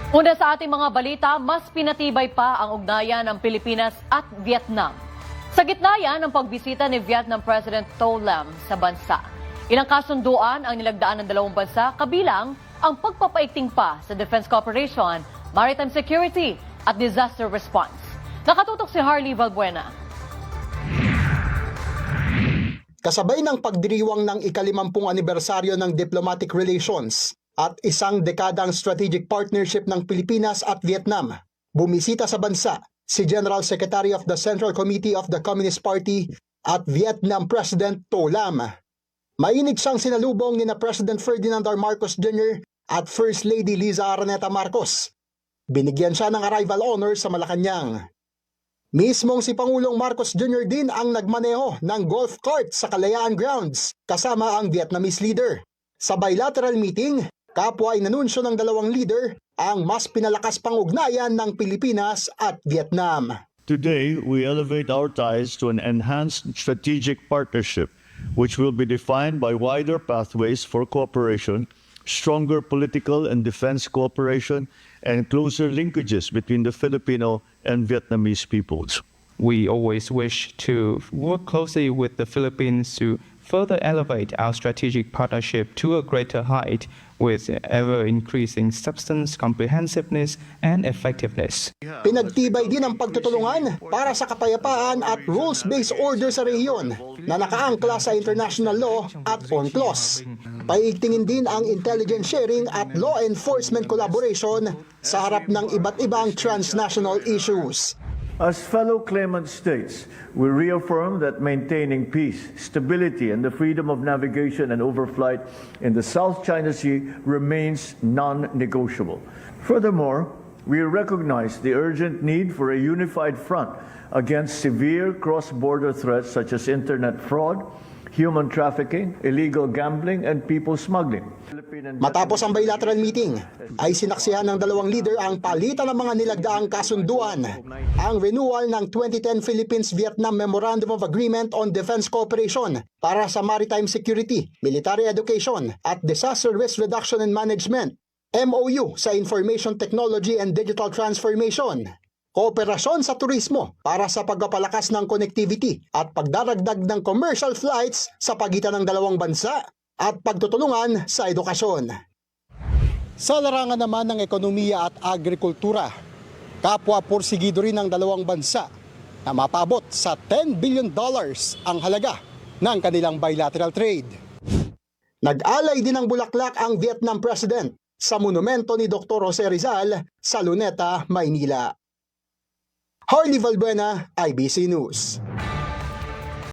Una sa ating mga balita, mas pinatibay pa ang ugnayan ng Pilipinas at Vietnam. Sa gitna yan ng pagbisita ni Vietnam President To Lam sa bansa. Ilang kasunduan ang nilagdaan ng dalawang bansa, kabilang ang pagpapaigting pa sa Defense Cooperation, Maritime Security at Disaster Response. Nakatutok si Harley Valbuena. Kasabay ng pagdiriwang ng ika-50 anibersaryo ng diplomatic relations at isang dekadang strategic partnership ng Pilipinas at Vietnam, bumisita sa bansa si General Secretary of the Central Committee of the Communist Party at Vietnam President To Lam. Mainit siyang sinalubong ni na President Ferdinand R. Marcos Jr. at First Lady Liza Araneta Marcos. Binigyan siya ng arrival honor sa Malacanang. Mismong si Pangulong Marcos Jr. din ang nagmaneho ng golf cart sa Kalayaan Grounds kasama ang Vietnamese leader. Sa bilateral meeting, kapwa inanunsyo ng dalawang leader ang mas pinalakas pang ugnayan ng Pilipinas at Vietnam. Today, we elevate our ties to an enhanced strategic partnership, which will be defined by wider pathways for cooperation, stronger political and defense cooperation, and closer linkages between the Filipino and Vietnamese peoples. We always wish to work closely with the Philippines to further elevate our strategic partnership to a greater height with ever-increasing substance, comprehensiveness, and effectiveness. Pinagtibay din ang pagtutulungan para sa kapayapaan at rules-based order sa rehiyon na nakaangkla sa international law at UNCLOS. Paiigtingin din ang intelligence sharing at law enforcement collaboration sa harap ng iba't ibang transnational issues. As fellow claimant states, we reaffirm that maintaining peace, stability, and the freedom of navigation and overflight in the South China Sea remains non-negotiable. Furthermore, we recognize the urgent need for a unified front against severe cross-border threats such as internet fraud, human trafficking, illegal gambling, and people smuggling. Matapos ang bilateral meeting, ay sinaksihan ng dalawang leader ang palitan ng mga nilagdaang kasunduan. Ang renewal ng 2010 Philippines-Vietnam Memorandum of Agreement on Defense Cooperation para sa Maritime Security, Military Education at Disaster Risk Reduction and Management, MOU sa Information Technology and Digital Transformation, kooperasyon sa turismo para sa pagpapalakas ng connectivity at pagdaragdag ng commercial flights sa pagitan ng dalawang bansa at pagtutulungan sa edukasyon. Sa larangan naman ng ekonomiya at agrikultura, kapwa porsigido rin ng dalawang bansa na mapabot sa $10 billion ang halaga ng kanilang bilateral trade. Nag-alay din ng bulaklak ang Vietnam President sa monumento ni Dr. Jose Rizal sa Luneta, Maynila. Harley Valbuena, IBC News.